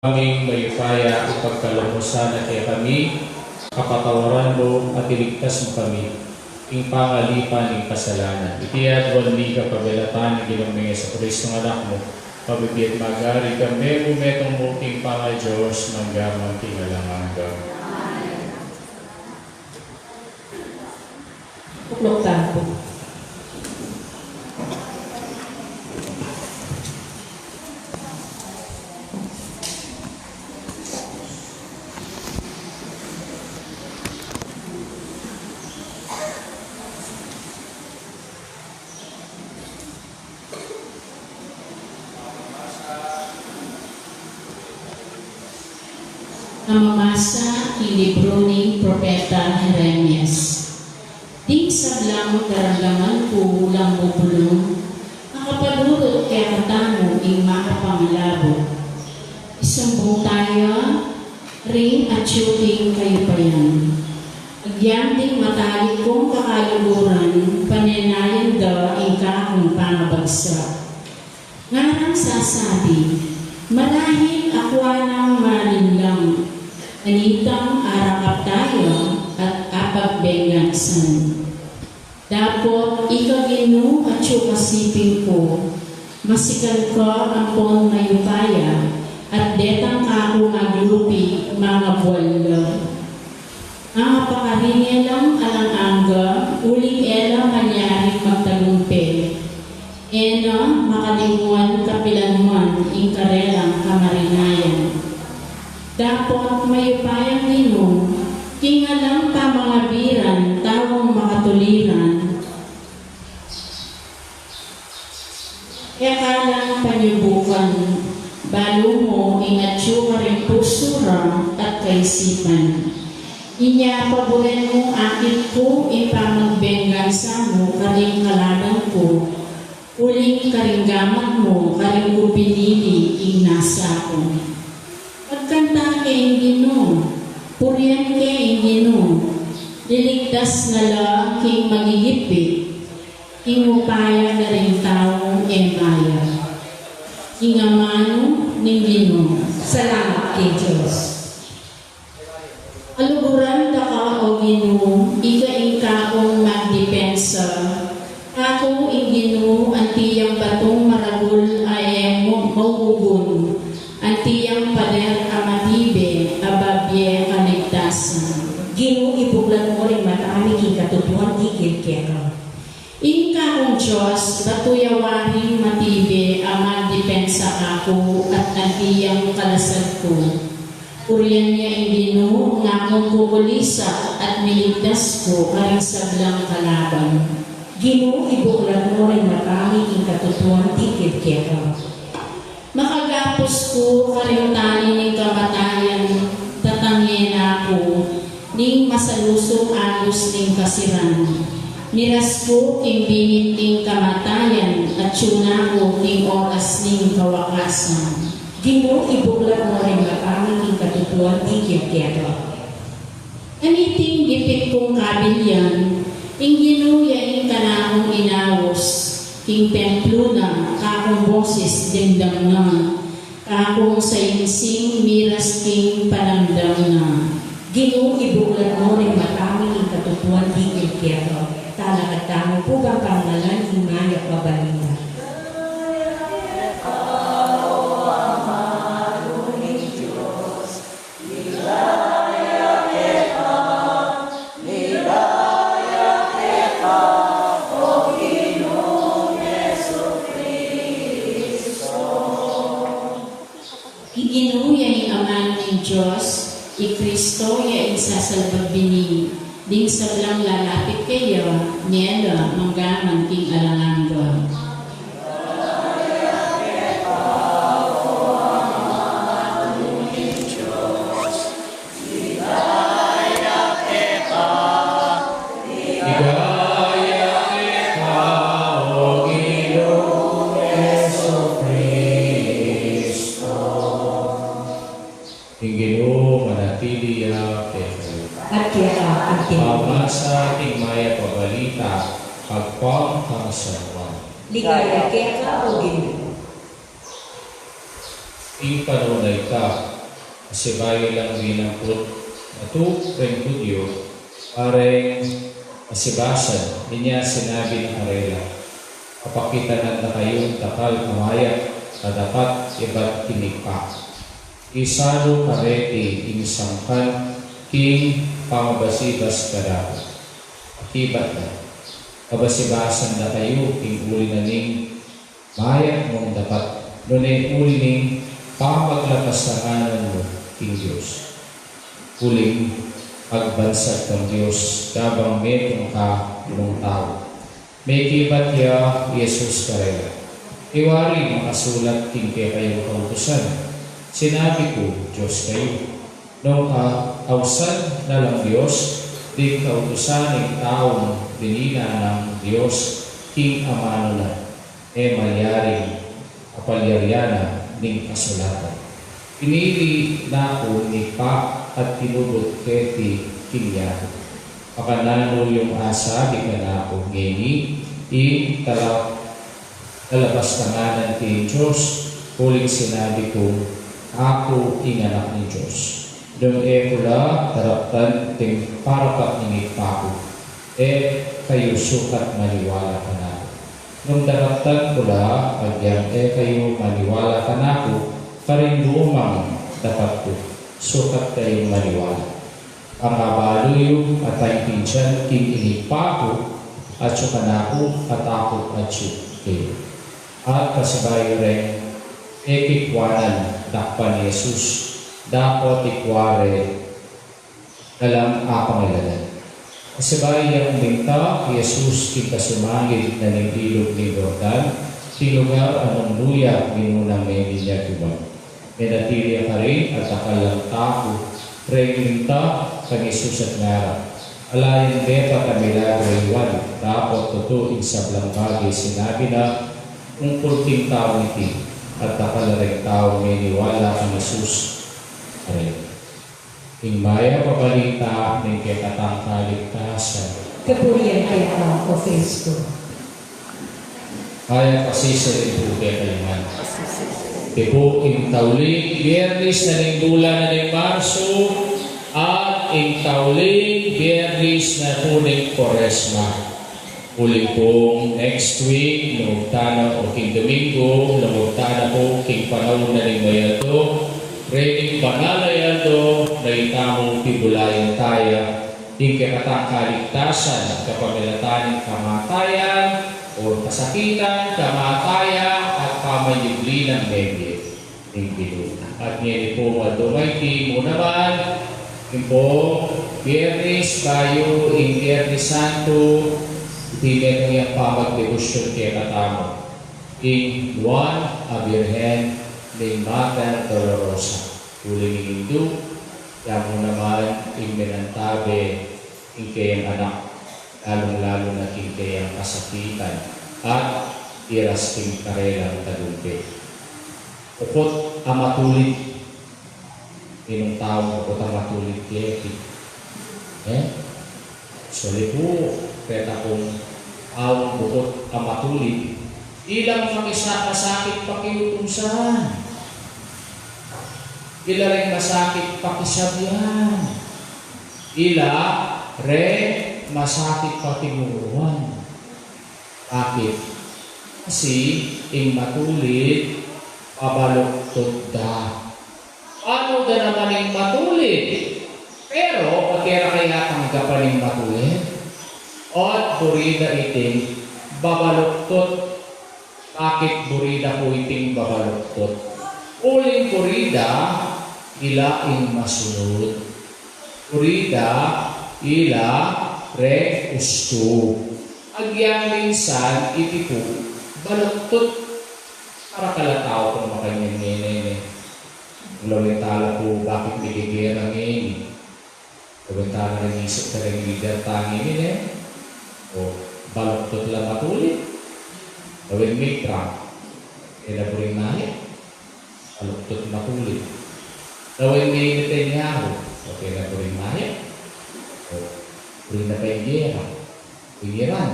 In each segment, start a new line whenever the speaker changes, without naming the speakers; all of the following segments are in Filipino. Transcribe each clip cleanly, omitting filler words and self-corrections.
Aming mayupaya ipagkalumusan at kaya kami, kapatawaran mo at iligtas mo kami, ing pangalipan ng kasalanan. Itiad wali ka pabilatan ng ginaming sa Kristo ng anak mo, pabibiyat magari kami, bumetong mo king pangay Diyos ng gamang tingalangaga.
Uklok tampo. Namamasa ang libro ni Propeta Jeremias. Di sablang karamdaman ko lang bubulong, nakapalurot kaya katamo ing makapangalabo. Isumbong tayo, ring at syuting kayo pa yan. Agyang ding matalik kong kakaluguran, paninayan daw ing kakong pangabagsak. Ngarang sasabi, marahil akwa ng malinlang, anitang arakap tayo at apagbengansan. Dapot ikaginu at sukasipin ko, masikan ko ang pon mayupaya, at detang kako aglupi mga buwalo. Ang apakarinya lang alang angga, uling ela manyaring magtalumpe. Ena makalimuan kapilanman ing karelang kamarinayan. Dapot mayupayang ninong, kingalang pa mga biran, tawang makatuliran. Ekalang panyubukan, balo mo ingatyo ka rin pusura at kaisipan. Inya pabulen mo akit ko, ipamagbengansa mo, karing kalaban ko, uling karinggaman mo, karing ko pinili, ing nasa ko. Pagkanta kay Ginoo, purihan kay Ginoo, liligtas na lang king magigipit, king upaya na rin taong emaya. King amano ng Ginoo, salamat kay Diyos. Aluguran da ka o Ginoo, ika-ing kaong magdepensa, ako ing Ginoo, antiyang batong maragul ay mauugun, antiyang pader amatibe, ababye kaligtasan.
Ginoo ibuklan mo rin matami king katutuan kikil kaya.
Inka kong Diyos, batuyawaring matibe, amang depensa ako, at antiyang kalasad ko. Uriyan niya ang Ginoo, nga akong kukulisa, at miligtas ko, karing sablang kalaban.
Ginoo ibuklan mo rin matami king katutuan kikil kaya.
Makagapos ko karing tali ng kamatayan, tatangin ako, ning masalusong agos ning kasiran. Miras ko king binit ning kamatayan, at syuna ko ning oras ning kawakasan.
Ginoo ibuklan mo rin matami king katutuan kikil kaya.
Aniting gipit kong kabilyan, ing ginuya ing kanakong inawos, king templo na, kakong boses dindam na, kakong sayingsing miras king panamdam na.
Ginoo ibuklan mo rin matami king katutuan kikil kaya. Talagat tamo po bang pangalan himaya pabalita.
Iginuya ing aman ng Diyos, i-Kristo ya isasalbagbini, ding sablang lalapit kayo, niyala manggaman king alanganga.
Ginoo manatili
At kaya
pamasa ting maya pabalita pagpang kasawan.
ligaya kaya ka o Ginoo.
Ipanunay ka Kasi bayo lang binampot na tu rin tudyo, pareng masibasan, niya sinabi ng karela, kapakita na kayo takal kamaya, kadapat iba't kinigpa. Isalo kareti inisangkan, king pamabasibas kada. Akibat na, kabasibasan na kayo, king uli na ning maya mong dapat, nunay uli ning pamaglapasanganan mo, king Diyos. Uling agbansag ng Diyos, dabang metong ka ng tao. May kibat ya, Jesus karela. Iwari makasulat king kaya kayong kautusan. Sinabi ko, Diyos kayo. Nung kausan na lang Diyos, di kautusan ng taong dinina ng Diyos, king amano na, mayari, kapalyariana, ning kasulatan. Pinili na ko ni Pa at tinubot keti kinyato. Pakanano yung asa, di ka na ako ngeni, talabas na nga ng kay Diyos, huling sinabi ko, ako inanak ni Diyos. Doon pula, taraptan, ting para ka ingit pa ko. Kayo sukat maniwala ka na. Nung daraptan pula, agyang kayo maniwala ka na ko, karindumang dapat ko, sukat kayo maniwala. Ang abaloyo at ay pinsan, king ingit pa ko, at suka na ko, at ako at kayo. At kasabay rin, ikikwanan, dakpan ni Jesus, dapat ikware dalam apangalanan. Kasabay ang minta, Jesus kita sumangit na ng ilog ni Jordan, si lugar anong luya minunang may niya tuban. Menatili ka rin at akalang tako, rin minta kang Jesus at ngara. Alayin beta kamilagro iwan, dapat tutuin sa blangkagi sinabi na ungkulting tao iti. At nakalaring tao may niwala kang Jesus rin. Hingmaya pabalita ng kekatang kaligtasan.
Kapuriyan kaya o Facebook.
Kaya kasi sa ibu kekaiman. Ibu ing tauling Biyernes na ning bulan na ning Marso at ing tauling Biyernes na puning Koresma. Uling pong next week, lumugtana o king Domingo, lumugtana po king panahon na rin mayado, rening pangalayado, na itamong pibulayan tayo, king kakatang kaligtasan at kapamilataning kamatayan, o kasakitan, kamatayan, at pamayugli ng bebe, ning bilu. At ngayon po, madumayti mo naman, yung po, Biyernes, bayo, ing Biyernes Santo, Timen mo yung pamagdebusyon kaya katamo. In Juan Abirhen de Mater Dolorosa. Uling Hindu, yan mo naman in Menantabe, in kayang anak, lalong-lalo na in kayang kasakitan, at iras king karelang tadumpe. Upot amatulit, inong tao upot amatulit kiyeti. Soli po, peta kong awang bukot ang matulit, ilang makisakasakit pakiutusan, ila rin masakit pakisabihan, ila rin masakit pakimuruan. Bakit? Kasi ing matulit, pabaluktot da. Ano da naman ing matulit? Pero, pagkira kaya tanggapan ing matulit, at burida iting babaluktot. Bakit burida po iting babaluktot? Uling burida, ilaing masunod. Burida, ila re usto. Agyang minsan, iti po, baluktot. Para kalatao kung makanyang nene. Ulawin tala po, bakit biligera ngayon? Ulawin tala rin isip ka rin leader tangin o baluktot lang matulit. Gawin mitra, kinaburing nahin, baluktot matulit. Gawin may Netanyahu, o kinaburing nahin, o buring na paigera, pigiran,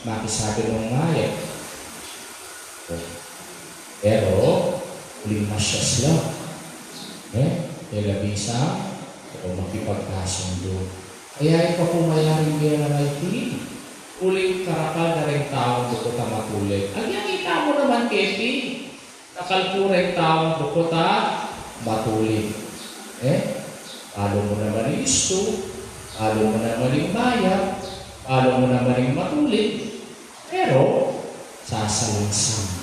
makisabi ng ngayat. Pero, uling masyas lang. elabisa o makipagkasundo. Kaya ikaw po mayaring biyara naiti, uling karakal na rin taong bukot ang matulit. Ang yakita mo naman, Kepi, nakalpura yung taong bukot ang matulit. Palo mo naman yung isto, palo mo naman yung bayat, palo mo naman yung matulit, pero sasalangsang.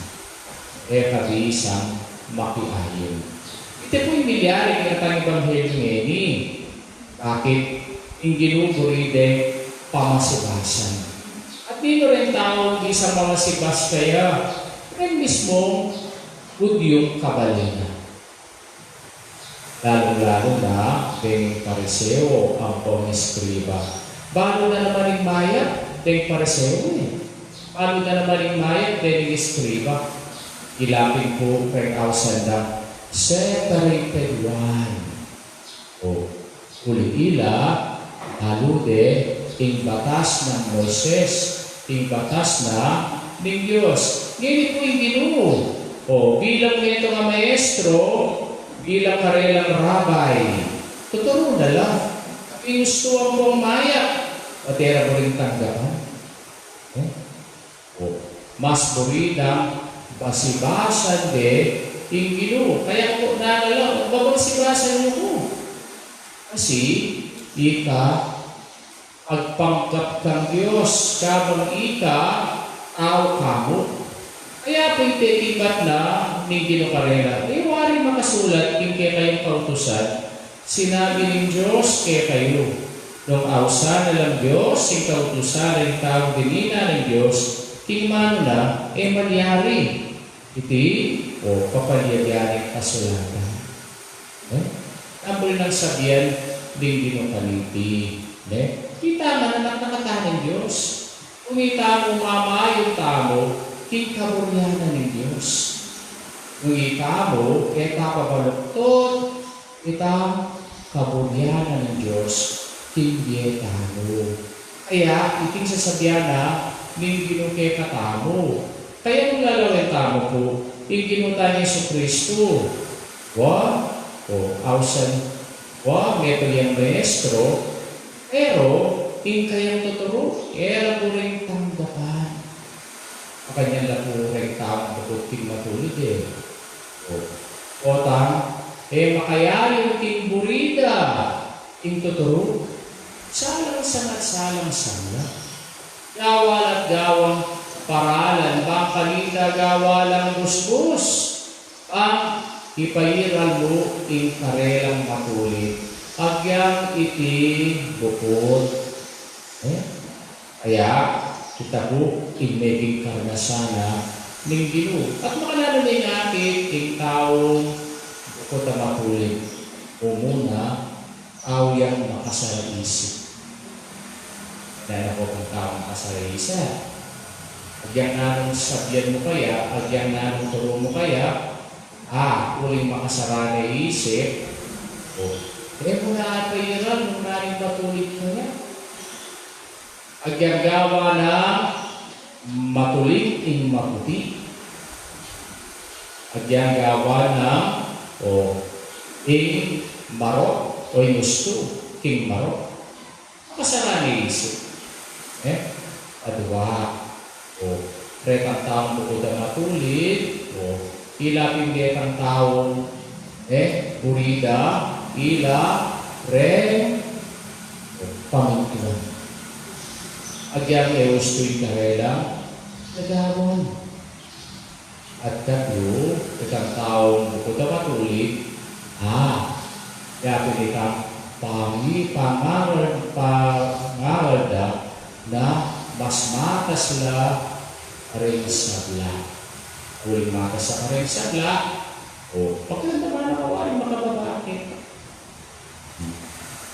Kabisang makiayon. Ito po yung milyari ng atang Ebanghelyo ngayon. Bakit? Yung ginuguride pamasibasan. At dito rin tawag isang mamasibas kaya rin mismo Hudyong kabalina. Lalo-lalo na ng pariseo ang pang-eskriba. Balo na naman yung mayat ng pariseo Balo na naman yung mayat ng eskriba. Ilapin po kay Ausanda, separated one. Uli-ila, halude, ting batas ng Moises, ting batas na ng Diyos. Ngayon po yung Ginoo. Bilang nito nga maestro, bilang karelang rabay, tuturo na lang. Pinusto ang buong maya, patera mo rin tanggapan. Mas buridang basibasan de yung Ginoo. Kaya po nalala, babasibasan niyo po. Kasi, agpangkat kang Diyos, kabang tao kamo. Kaya po itikibat na ng Ginoo karela. Wari makasulat, yung kaya kayong kautusan, sinabi ng Diyos kaya kayo. Nung ausa na lang Diyos, yung kautusan ng tao dinina ng Diyos, tingmano na, malyari. Iti, papalyagyaring kasulatan. Ambol ng sabihan, din ginukaliti. Kita nga na nakataning Diyos. Kumita mo mama yung tamo, kikaburyanan ng Diyos. Nung mo, papabaluktot, kaburyanan ng Diyos, tingyetano. Kaya, iting sasabihan na, ning ginuke katamo. Kaya nung lalawin tamo po, iginuta ni Yesu Kristo. Meto yung maestro, pero, kayang tuturo, era po rin tanggapan. Kanyang lapo rin tamo, bukuting matulid makayari yung burida, ting tuturo, salang-salang. Gawal at gawang paralan, kalita gawalang busbus, ang ipayiral mo in karelang matulit, agyang iti bukod. Kaya, kita po, inmeging karnasana ng Ginoo. At makalala na natin, ting taong bukod na matulit, muna, awyang makasalaisip. Dahil ako kung taong makasalaisa. Agyang nanong sabihan mo kaya, agyang nanong turo mo kaya, uling makasarana isip, muna at payiran, nung naring patulit mo niya. Agyang gawa na matulit ing maputi. Agyang gawa na ing marok o ing gusto, ing marok. Makasarana isip. Adwa, retang taong bukod ang matulit, ilapin detang taong, burida, pamintuan. Agyang eustoy karela, nagawon. At katlo, retang taong bukod ang matulit, yapin itang pangarada na mas matas la rin sabla. Uling matas sa rin sabla, pagkala naman nakawaring makababakit.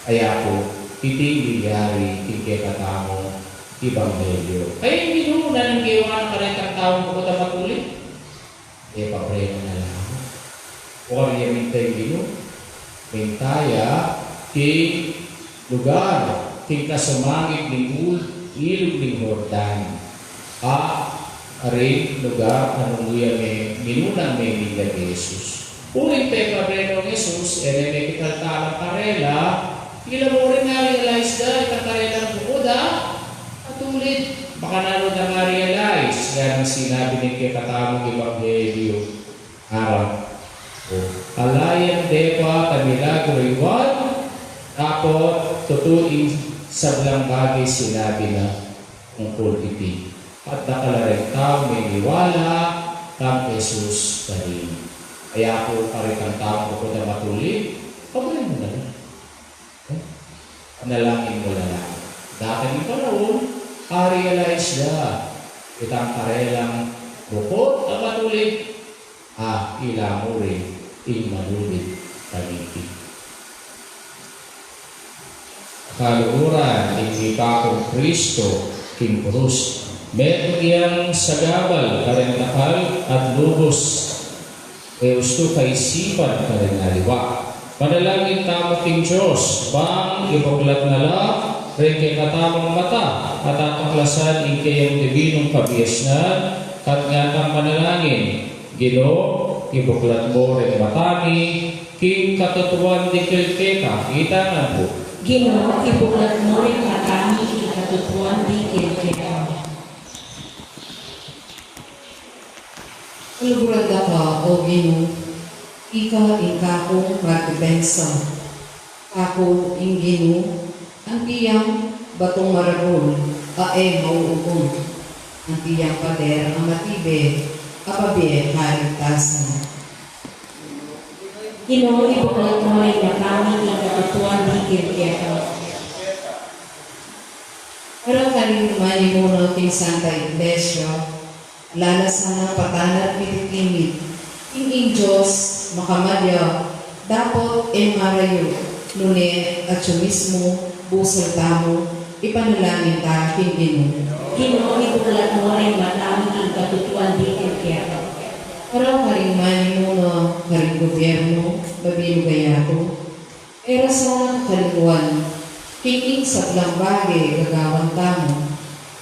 Kaya po, itingyari, katamo, Ebanghelyo. Kaya hindi nung na ng gawa ng karetang taong bukod ang matulit, papreno na lang. Kaya mintay gino, mintaya, king lugar, king kasumangit ng ilog ng Jordan. Ring lugar, anong luya may minunang may bigla Jesus. Uling pe Pabreno Jesus, may kitaltalang karela, ila mo rin nga realize da, itang karela ng bukod at ulit, baka nalo na nga realize, yan ang sinabi ni katamong Ebanghelyo, harap. Alayan depa tamilagro iwan, tapos tutuin sa blang bagay sinabi na tungkol iti. At nakalaring tao may niwala, tang Jesus na rin. Kaya ako parikang tao ko na matuloy, pabalik mo na lang. Panalangin mo na lang. Dati yung panahon, realize na itang karelang bukod na matuloy, ila mo rin, manulit pagiging. Kaluhuran, hindi pa akong Kristo, King Cruz. Meron iyang sagabal, karentakal at lubos. Gusto kaisipan ka rin aliwa. Panalangin tamo King Diyos, bang ibaglat na lang, rin kay katamang mata, at ataklasan in kayang dibinong kabiasnan, at nga ang panalangin, Ginoo, ibaglat mo rin matami, King katutuan di kilkeka, kita na po.
Ginoo, ibaglat mo rin matami, King katutuan di kilkeka.
Kalugurada ka, O Ginoo, ika kong magdepensa. Ako ing Ginoo, ang tiyang batong maragol, mauukon. Ang tiyang pader ang matibe, apabi haligtasan.
Ginoo, ibaglat mo rin matami, King katutuan di kilkeka.
Pero kalimani mo na king Santa Iglesia, lala sana patanar pilitinit, ing Diyos makamadya, dapat marayo, nune at mismo, busal tamo, ipanalangin ta, king Ginoo.
Ginoo, ibaglat mo rin matami, King katutuan di kilkeka.
Pero kalimani mo na karing gobyerno, babilu gayato, pero sa kaliguan, king sa blang bagay gagawan tamo,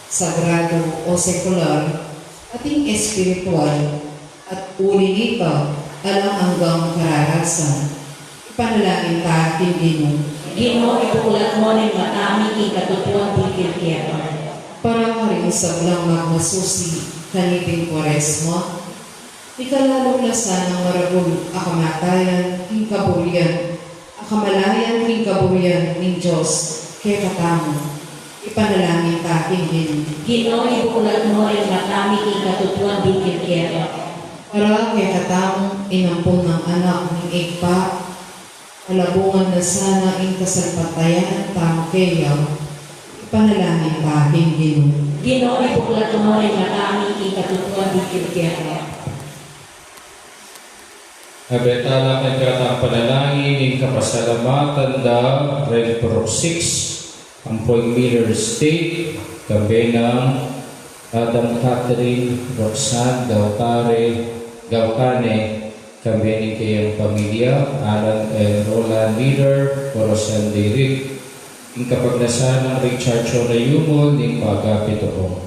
sagrado o sekular, ating espiritual at uli nito alam hanggang kararasan. Ipanalangin ta ating Ginoo.
Ginoo, ibaglat mo rin matami, King katutuan di kilkeka.
Para ka rin sa blang magmasusi kaniping Kwaresma, ikalalong lasan ng maragul akamatayan, king kaburian, akamalayan, king kaburian, ning Diyos, kaya katamo. Ipanalangin ta ating Ginoo.
Ginoo, ibaglat mo rin matami, King katutuan di kilkeka.
Para kay katamo inampun ng anak ng Igpa, alabungan na sana ing kasalpatayan tamo kayaw, ipanalangin ta ating Ginoo.
Ginoo, ibaglat mo rin matami, King katutuan di kilkeka.
Abetala kay katang panalangin ng kapasalamatan da Red Pro 6 ang Point Miller State kambi ng Adam Catherine Roxanne Gautane kambi ng kayang pamilya Alan and Roland Leader Corosan Derek ang kapagnasan ng Richard Chonayumol ng pagkapitoong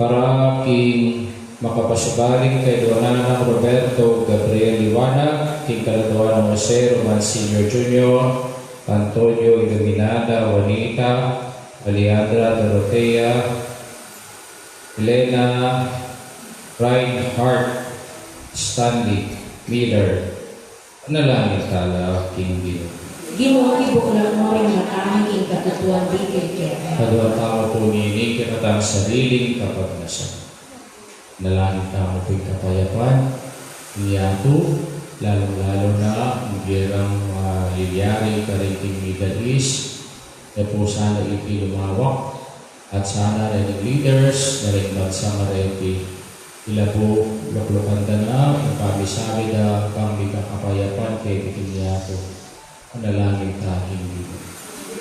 para king makapasubaling kay Donana Roberto Gabriel Liwanag, king Kaladuan Jose Roman Sr. Jr., Antonio Iluminada, Juanita, Alejandra Dorotea, Elena Reinhardt, Stanley Miller. Panalangin tala, King Ginoo.
Ginoo, ibaglat mo rin matami, King katutuan di kilkeka.
Kaduang tao po nini, kinatang sariling kapagnasan. Nalangin tamo po'y kapayapan, niyato, lalong-lalo na ang gerang lilyari kariting Middle East, na po sana iti lumawak, at sana rin ang leaders na rin bansa mariti ilabo luklukanda na, ang pamisabi na kami kakapayapan kay niyato. Nalangin taking dito.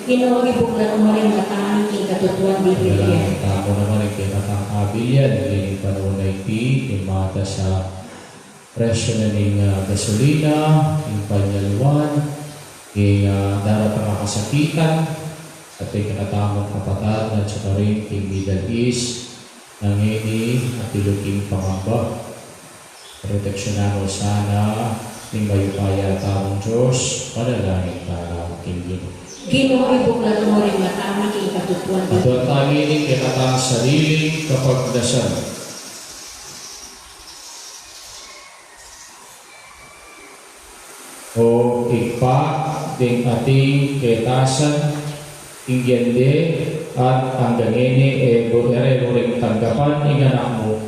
Ginoo, ibaglat mo rin matami, King katutuan di kilkeka.
Tamo naman ay kinakakabilyan, naging panahon na iti, yung mata sa presyo na ng gasolina, yung panyaluan, yung daratang kasakitan, at yung kinatamang kapatad at saka rin yung Middle East, nangini at iluging pangamba. Proteksyonan mo sana ning mayupaya taong Diyos, panalangin para kingin.
Ginoo ibuklat mo rin matami kay katupuan
At ang tanging kinatang sariling kapagdasan. O ikpa ding ating ketasan, ingyende at ang gangene borero ring tanggapan inganak mo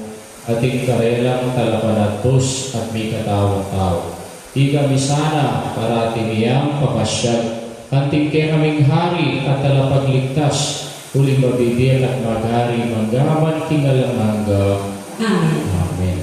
ating karelang talapanatos at may katawang tao. Di kami sana para tiniyang papasyal anting kaya kaming hari at talapagligtas huling mabibig at maghari manggaman kingalang hanggang.
Amen.
Amen.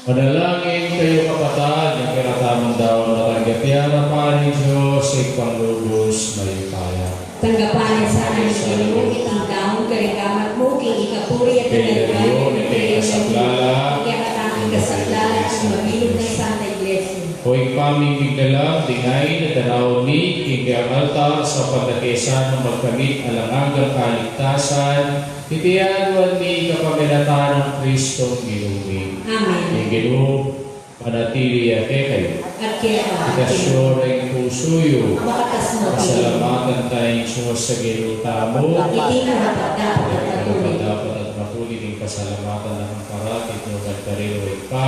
Manalangin kayo kapatid, ng kinatamang daw na tanggapyara pa ni Diyos ay panglubos may kaya.
Tanggapan sa amin Ginoo iting taong karikamat mo kay ikapuri at
Kaya
nalagay
ni Kaya Saklala,
kaya katangin kasaklala at mabilog ng Santa Iglesia.
Hoy paming bigdalang dingay na tanaw ni King altar sa pagdakesan ng magkamit alangagang kaligtasan, itiyaduan ni kapamilatan ng Kristong Ginumi.
Amen.
Ang Ginoo, panatili ate kayo.
At kaya
Itasyo rin pusuyo.
makatas mo
Pasalamatan tayong Diyos sa ginuta mo.
Hindi mo dapat at
Ano ba
patuloy.
dapat at matuloy ng pasalamatan ng paratit ng magkarilo pa.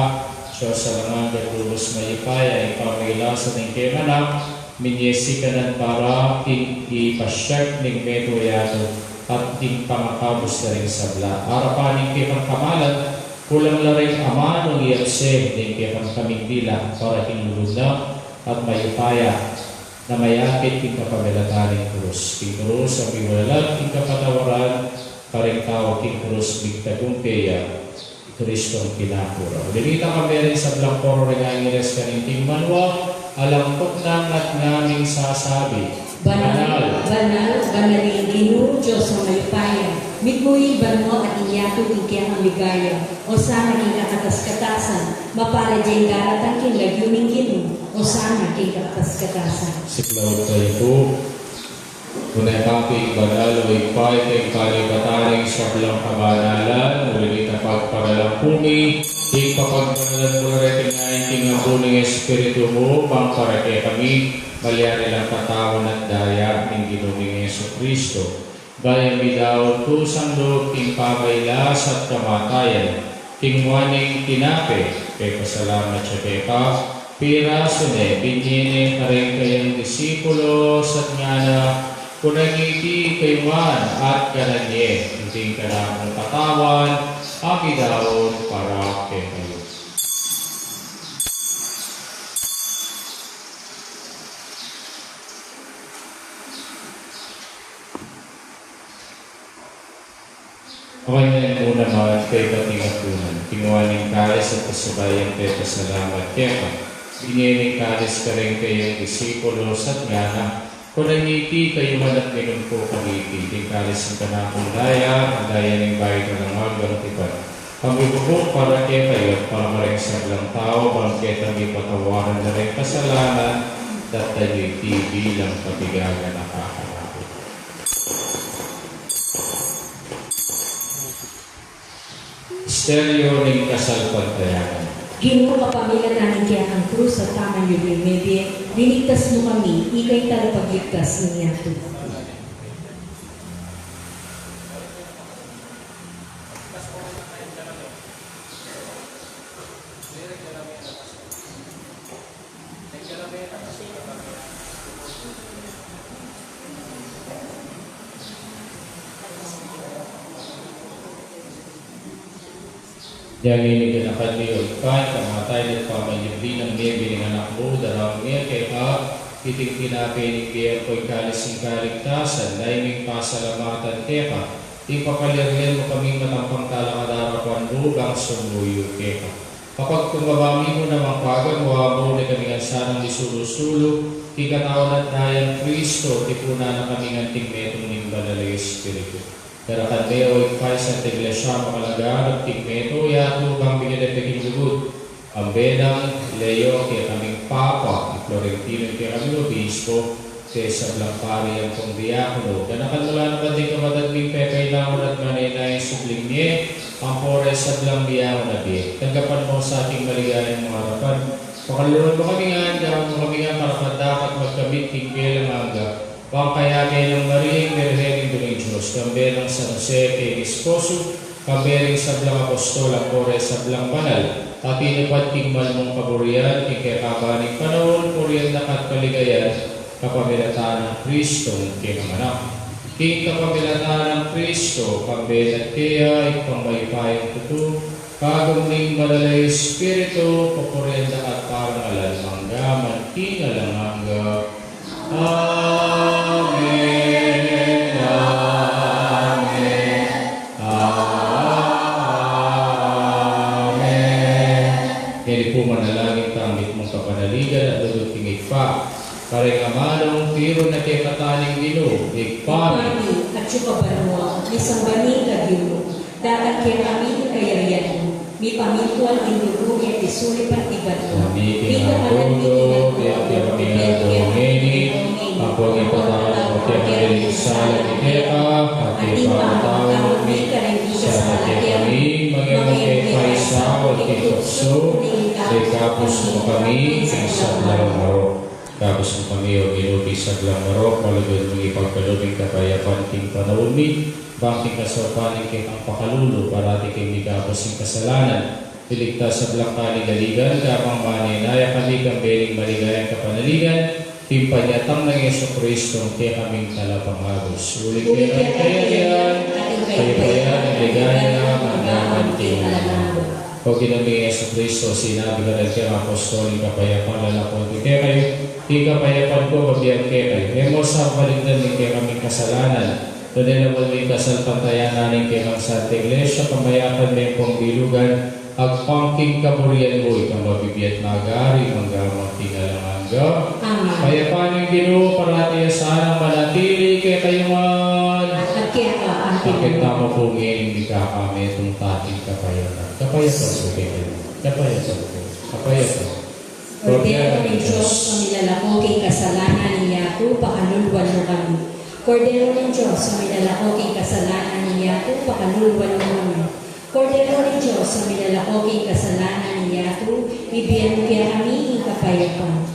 Diyos sa langang gatulos mayipaya, ipamilasan ng kemanak, minyesi ka ng para ipasyak ng metoyato at ting pangakabos na rin sa bla. Harapan ng kemang kamalan, kulang na rin amanong iakse ng kemang kaming dila para hinulunag at mayipaya na mayakit king kapamilatan ng krus. King krus ang iwalag, king kapatawaran, paring tawag king krus, bigtagong kaya, Kristo ang pinakura. Dinita kami rin sa Blancoro rin ang ines kaninting manwa, alangkot nang at naming sasabi.
Banal, banalin Ginoo, Diyos ang malipaya. Mitmuhin banmo at iyato ikiyang ang ligaya. O sana king kakatas-katasan, mapala diyang garatan king lagyuning Ginoo. O sana king kakatas-katasan.
Si Claude kayo po, kunay kapig banal o ipay kay kalibataring sa bilang kabanalan, ulit na pagpagalang pumi, ipapagpagalan mo na rin tingayin tingabu ng Espiritu mo, pang para kay kami, balyari lang katawan at daya ng Ginuming Yesu Kristo. Gaya mi daw tusang loob king pamaylas at kamatayan, tingwaning tinape, kay pasalamat siya kay ka, pirasone, binyene karen kayang disipulo sa ngana, kunagiti kayuan at kananye, hindi ka na katawan, abidaon para kay kayo. Okay na yung una naman kay katingatunan. Tinguaning kalis at kasabayan kay pasalamat kaya. Binyening kalis ka rin kayong disipulo sa ngana. Kung nangiti kayo man at minumpo kamiti, ting kalis ang kanakong daya, ang daya ng bahay ka ng magang tipan. Pamibubok para kaya kayo at para maring sablang tao, bangkit ang ipatawaran na rin kasalanan, datayo'y bilang patigaga na kakarapit. Stereo ng kasalpantayanan.
Ginoo kapamilya namin kaya ang krus sa tamang yun media, linigtas mo kami, ikay tagapagligtas ng yato.
Yang ini kenakan diulkan, kamatay at pamayibli ng niya anak mo, darang niya kay ka, titing tinapin niya ko'y kalising kaligtasan, laiming pasalamatan kay ka, ipapaliryan mo kaming matampang talakadarapan lugang sumuyo kay ka. Kapag tumabami mo namang pagod, mo na kaming ansanang disulusulo, ikataon at dayan Kristo, tipuna na kaming anting metong ng Banalay Espiritu. Karakan leo ikay sa iglesia makalagaan at tigmeto yato kang bigyan at lugod. Ang bedang leo kaya kaming papa, Florentino kaya kami obispo, kaya sa Blampari ang kong diakono. Kanakan mula na ba di kamatagling pepay naman at manay subling niya, ang pores sa Blambiyaw na di. Tanggapan mo sa ating maligayang mga harapan. Pakalunod mo kami nga para dapat magkamit tigpil ang hangga. Pangkayagay ng Maria, Merhening Duling Diyos, kambelang San Jose, kay Esposo, kambeling sa Blang Apostol, ang Pore sa Blang Banal, at inipat tigmal mong kaburian, ikakabaning panahon, puriyan na kat kaligayan, kapamilataan ng Kristo, kinamanak. King kapamilataan ng Kristo, kambelat kaya, ipangmaypayang tuto, kagumling Banalay Espiritu, pupuriyan na kat parang alam, manggaman, kingalang hangga. Amen. Amen. Amen. Kaya po manalangin tamit mong kapanaligan at ludutingig pa. Kareng amanong tiro na kay kataning Ginoo, igpami.
At sukabarwa, isang bani kagino, dapat kaya kami kayariyan mo. Mi pamituan indugo at isuli partibat mo.
Kami kinagulo, kaya kami ngini, ako ang ipatahan mo kaya kami salat ikeka, at ipatahan kami sa kami, mga kaisa, at kitokso, kapos mo kami, sa blang marok. Kapos mo kami, o ginuti sa blang marok, malagod mong ipagkalubing kapayapan, ting panawumi, bangking kasapanin kay ang pakalulo, parati kay mikapos yung kasalanan. Iligtas sa blangkani galigan, kapang maninaya kami kang beling maligayang kapanaligan, timpanyatang ng Yeso Kristo, kaya kaming talapangagos. Ulit kayo ng kayariyan, kayapayan, ang ligaya na magnamanting alam. Pag ginaming Yeso Kristo, sinabi ka rin kayo, apostol, kapayapan, lalakon, kaya kayo, kapayapan ko, mabiyan kayo. Memo sa paligdan din kaya kaming kasalanan. Doon naman may kasalpantayan nanin kay ang Santa Iglesia, pamayakan may pong bilugan, agpangking kaburian mo, ikang mabibiyat na agari, hanggang tingalang hangga. Payapan yung Ginoo, parati sanang manatili kay kayuman.
At kaya ka,
Bakit tamo po ngayon hindi ka kami itong tating kapayapan? Kapayapan po kayo. Kapayapan po. Kapayapan.
Kordero ng Diyos, pamilalako kay kasalanan niya, pakanulwan mo kami. Kordero ng Diyos, pamilalako kay kasalanan niya, pakanulwan mo kami. Kordero ng Diyos, pamilalako kay kasalanan niya, ibiyan mo kaya kami kapayapan.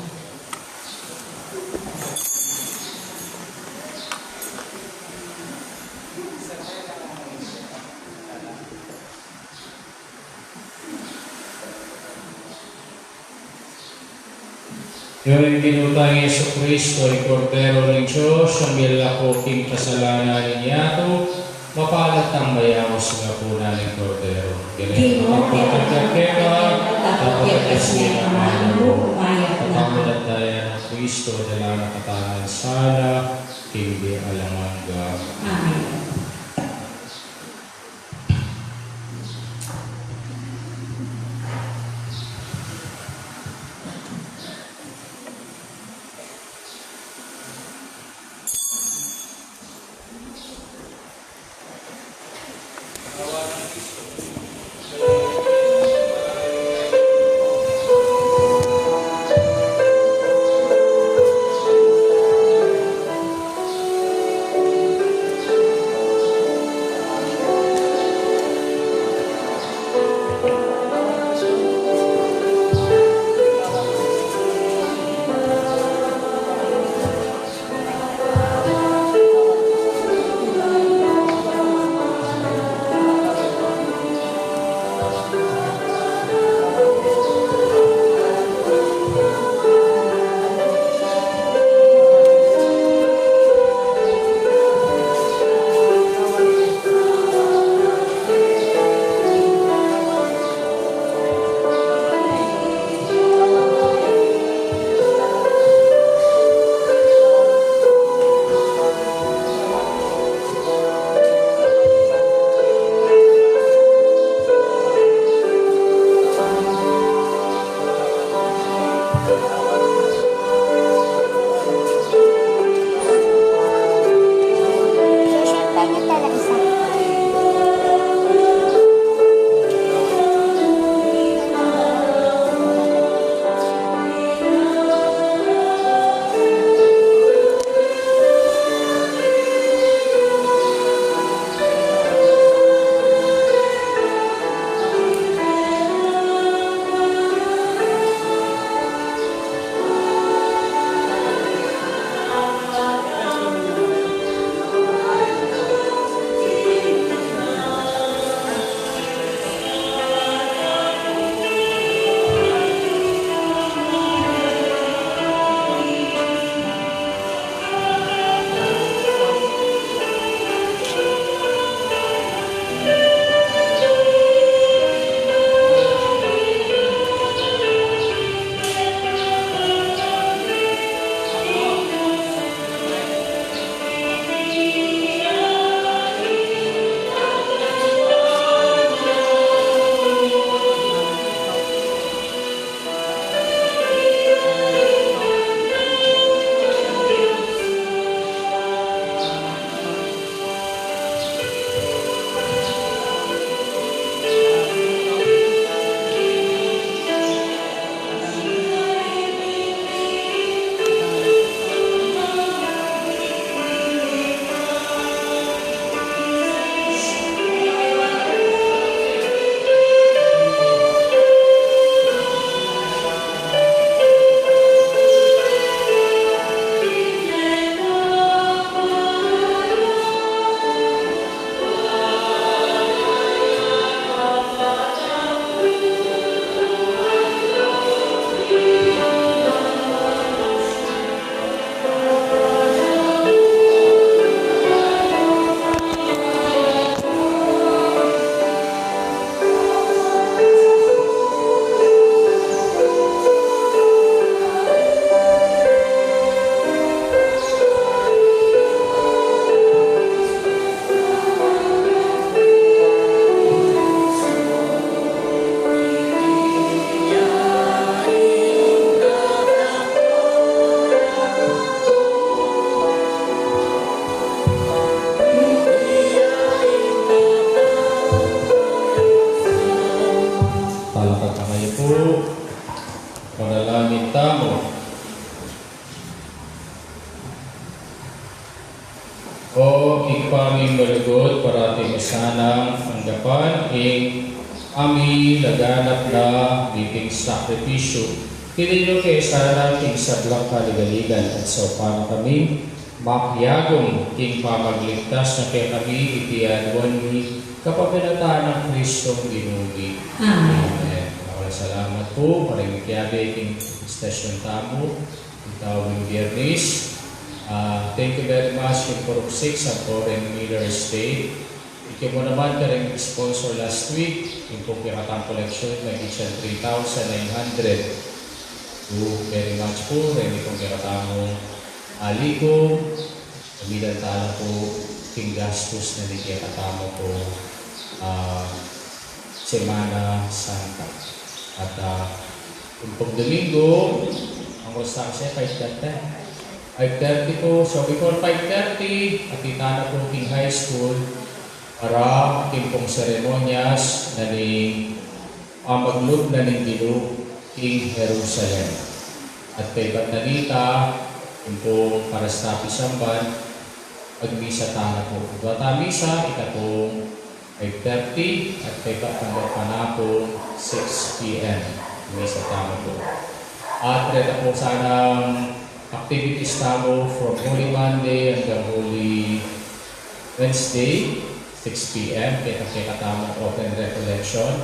Yung ginutang Yesu Kristo ay Kordero ng Diyos, ang milakoting kasalanan niyato, mapalat ang mayamos nga po ng Kordero.
Ginoo,
Kaya
tapos kasi ang mahal mo, umayat na.
Pagkamulat tayo ng Kristo na nakatangan sana, hindi alamangga.
Amen.
O ikpaming malugod parating sanang anggapan ami laganap na biting sakripisyo. Kinilo kay sana king sadlang kaligaligan at so paano kami makiyagong king pamagligtas na kaya kami itiyaduan ni kapapinataan ng Kristong ginugi.
Amen.
Amen. Ako salamat po. Maraming kiyabe king stasyon tamo. Ikaw ng Biyernes. Thank you very much kay Purok 6 sa Foreign Miller Estate. Ikaw mo naman ka rin sponsor last week. Yung po kinatang collection na kitchen 3,900. So, very much po. Rin itong kinatang aliko. Kabilang tala po king gastos na di kinatamo po Semana Santa. At yung pong Domingo, ang rostang siya 5:30 po. So before 5:30, nakita na po king high school para king pong seremonyas na ni maglub na ng Ginoo king Jerusalem. At kay Batanita, yung po para sa Pisamban, pagmisa tana po. Bata misa, ika pong 5:30 at kay Panapong 6 p.m. Misa tama po. At reta po sanang activities tamo from Holy Monday hanggang Holy Wednesday, 6 p.m. Kaya tamang open recollection.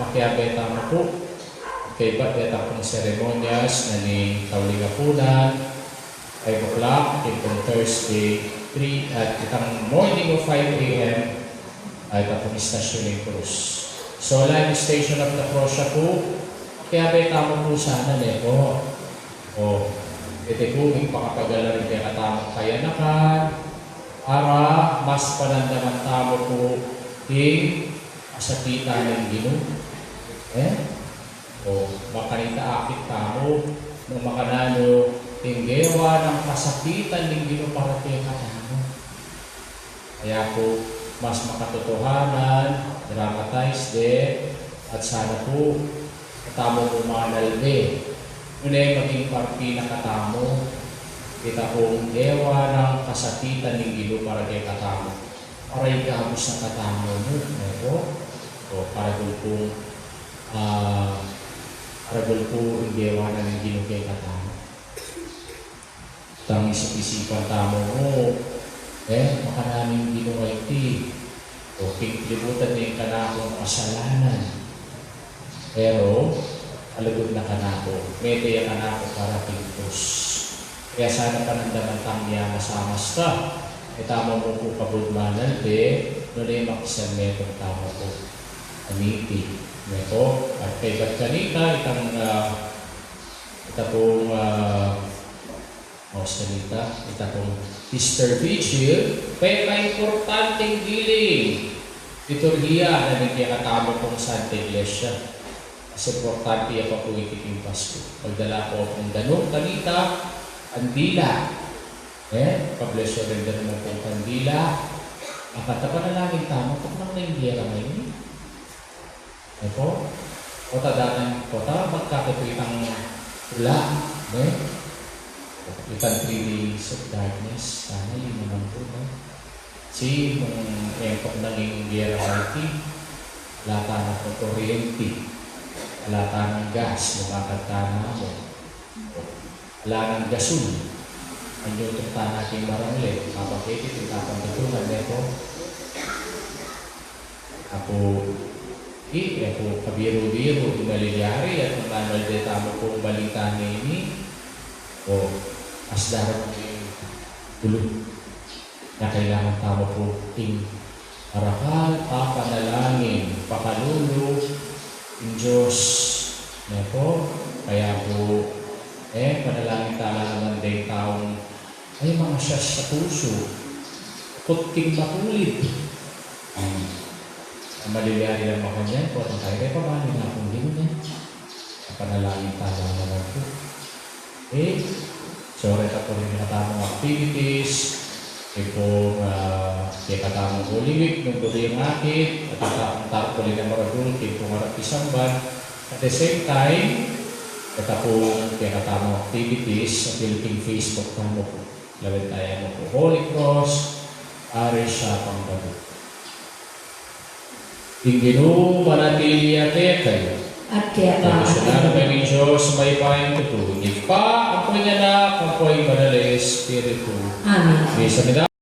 Makiabe tamo po. Kaya beta pong seremonyas na ni Kaulingapunan, 5 o'clock, itong Thursday, 3 at itang morning of 5 a.m. ay itong istasyon ng Cruz. So, live station of the Cross siya po. Kaya beta mo po sana po. O, ito po, ipakapagala rin kaya katamang kayanakan para mas panandaman tamo po yung kasakitan ng Ginoo. O, makanita akit tamo ng makanano tinggewa ng kasakitan ng Ginoo para kaya katamo. Kaya po, mas makatotohanan, dramatize din, at sana po katamo po mga nalbe. Ngunit maging parti na katamo, kita pong ewa ng kasakitan ng Ginoo para kay katamo. Para ikabos na katamo mo, o para po ang ewa na ng Ginoo kay katamo. Tang isip-isipan tamo mo, makanamin Ginoo ay ti, o libutan na yung kanakong kasalanan. Pero, alagod na kanako, medya kanako para pintos. Kaya sana panandaman tamya masamas ka. E tama mo po kabudmanan, nulay makisan metong tama po. Aniti. Meto, at kay Batkanita, itapong Easter Vigil, kaya importanteng giling. Liturgia na nagkakatama pong Santa Iglesia. Mas importante yung papuwitik yung Pasko. Pagdala po akong ganong kanita, kandila. Pag-bless yung render mo pong kandila. Ang katapanalangin tama, kung nang nainggera ngayon. Ito, o tadanan ko, magkakatuitang pula. Itang 3 days of darkness. Sana yun naman po. Si, kung empok nang inggera ngayon, lata na po kuryente. Alata ng gas, makakanta na ako. Ala ng gasol. Ang yung tukta natin marangli. Kapakiti, tukapang tutungan nito. Ako, kabiro-biro, inalilyari, at kung nanaldeta mo pong balita na ini, o as darap ng tulog na kailangan tamo po parakal, panalangin, pakalulog, yung Diyos na po, kaya po, panalangin tala naman din taong ay mga siyas sa puso, kuting makulid. Ang maliliari lang mga kanyan po, at tayo pa ba nila akong din panalangin tala naman po. So, reta po rin nakatamang activities, kung katamang Holy Week, nung tuloy yung akit, at katamang po rin ang maragul, kung marag Pisamban. At the same time, reta po katamang activities sa Philippine Facebook mo po. Lawin tayo mo po. Holy Cross, Parish sa Pangbago. Tinginu manatili ate kayo.
At kaya
Pagkasunod ng Diyos, may bayang tutulog. Pa, ang po niya na, ang po ay Banal Espiritu.
Amen.
Bisa